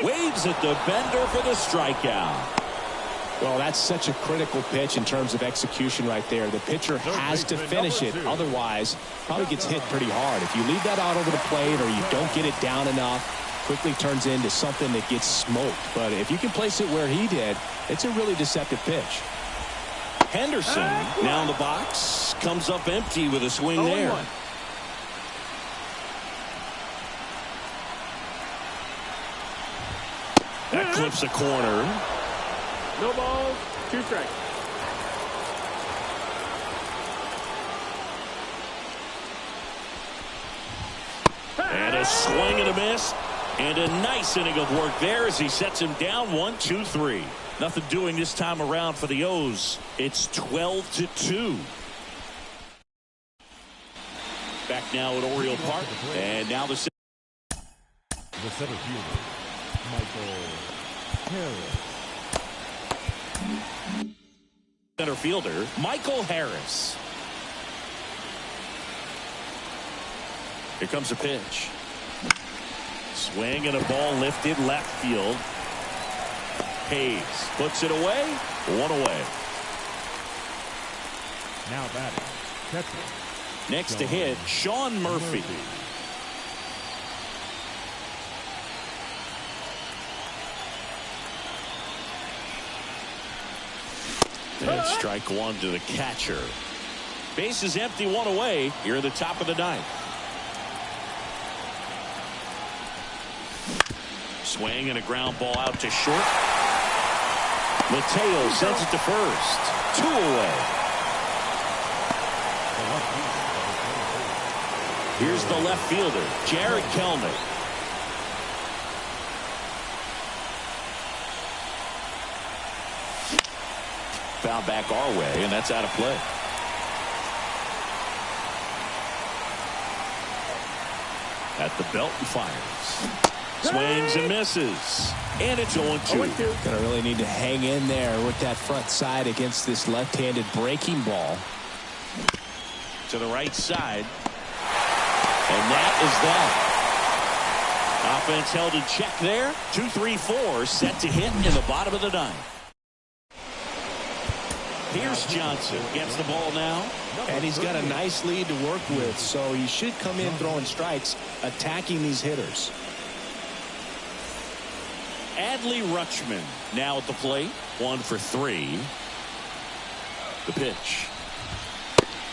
Waves at the bender for the strikeout. Well, that's such a critical pitch in terms of execution right there. The pitcher has to finish it. Otherwise, probably gets hit pretty hard. If you leave that out over the plate or you don't get it down enough, quickly turns into something that gets smoked. But if you can place it where he did, it's a really deceptive pitch. Henderson now in the box, comes up empty with a swing there. That clips a corner. No balls, 2 strikes. And a swing and a miss. And a nice inning of work there as he sets him down 1-2-3. Nothing doing this time around for the O's. It's 12-2. Back now at Oriole Park. And now the center fielder, Michael Harris. Center fielder, Michael Harris. Here comes a pitch. Swing and a ball lifted left field. Hayes puts it away. 1 away. Now batting, catcher. Next to hit, Sean Murphy. And strike 1 to the catcher. Base is empty, 1 away. Here at the top of the 9th. Swing and a ground ball out to short. Mateo sends it to first. 2 away. Here's the left fielder, Jared Kelnick. Foul back our way, and that's out of play. At the belt and fires. Swings and misses. And it's 0-2. Gonna really need to hang in there with that front side against this left-handed breaking ball. To the right side. And that is that. Offense held in check there. 2-3-4 set to hit in the bottom of the 9th. Pierce Johnson gets the ball now. And he's got a nice lead to work with, so he should come in throwing strikes, attacking these hitters. Adley Rutschman now at the plate. 1 for 3. The pitch.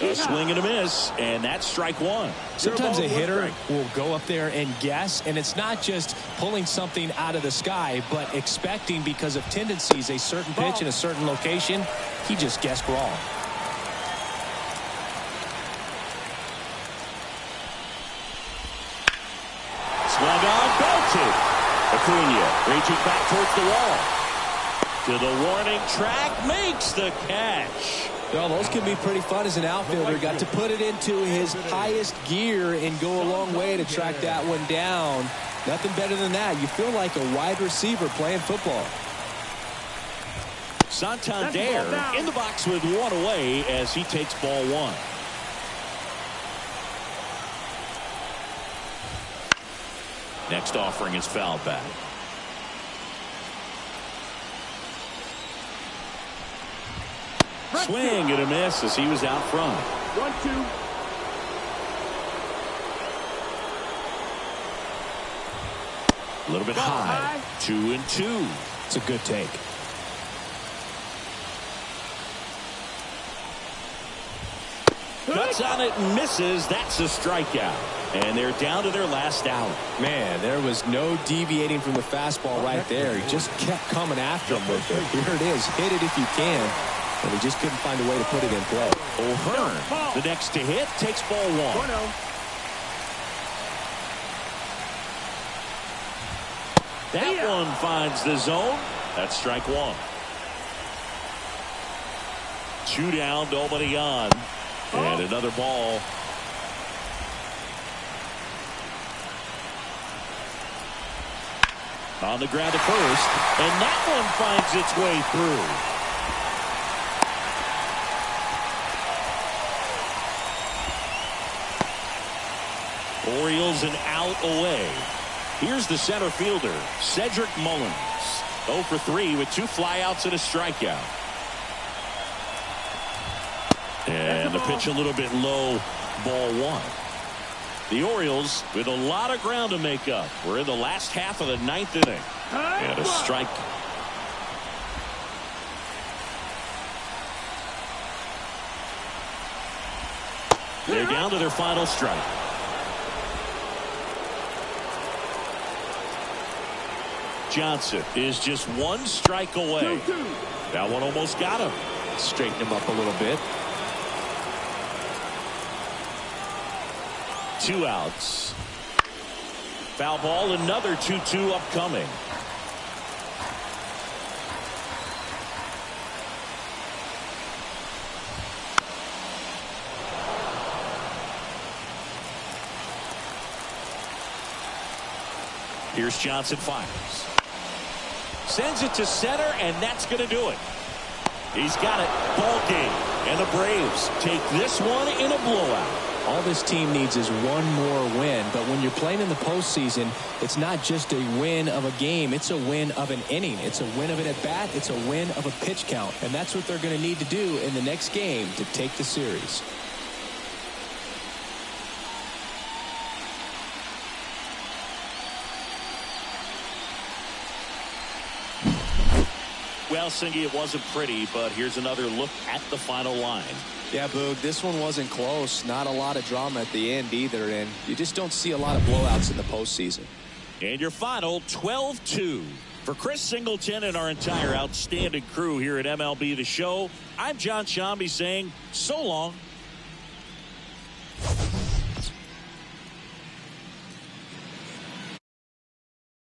A swing and a miss, and that's strike one. Sometimes a hitter will go up there and guess, and it's not just pulling something out of the sky, but expecting because of tendencies a certain pitch in a certain location. He just guessed wrong. Swung on, belted. Acuna reaching back towards the wall. To the warning track, makes the catch. Well, those can be pretty fun as an outfielder. Got to put it into his highest gear and go a long way to track that one down. Nothing better than that. You feel like a wide receiver playing football. Santander in the box with one away as he takes ball one. Next offering is fouled back. Swing and a miss as he was out front. 1-2. A little bit high. 2-2. It's a good take. Cuts on it and misses. That's a strikeout. And they're down to their last out. Man, there was no deviating from the fastball right there. He just kept coming after him with it. Here it is. Hit it if you can. And he just couldn't find a way to put it in play. O'Hearn, the next to hit, takes ball one. 1-0. That one finds the zone. That's strike one. 2 down, nobody on. And another ball. On the ground to first. And that one finds its way through. Orioles an out away. Here's the center fielder, Cedric Mullins. 0 for 3 with 2 flyouts and a strikeout. And the pitch a little bit low, ball one. The Orioles with a lot of ground to make up. We're in the last half of the 9th inning. And a strike. They're down to their final strike. Johnson is just 1 strike away. That one almost got him. Straighten him up a little bit. 2 outs. Foul ball, another 2-2 upcoming. Here's Johnson, fires. Sends it to center, and that's going to do it. He's got it. Ball game. And the Braves take this one in a blowout. All this team needs is one more win. But when you're playing in the postseason, it's not just a win of a game. It's a win of an inning. It's a win of an at-bat. It's a win of a pitch count. And that's what they're going to need to do in the next game to take the series. Well, Singy, it wasn't pretty, but here's another look at the final line. Yeah, Boog, this one wasn't close. Not a lot of drama at the end either, and you just don't see a lot of blowouts in the postseason. And your final 12-2. For Chris Singleton and our entire outstanding crew here at MLB The Show, I'm John Shambi saying so long.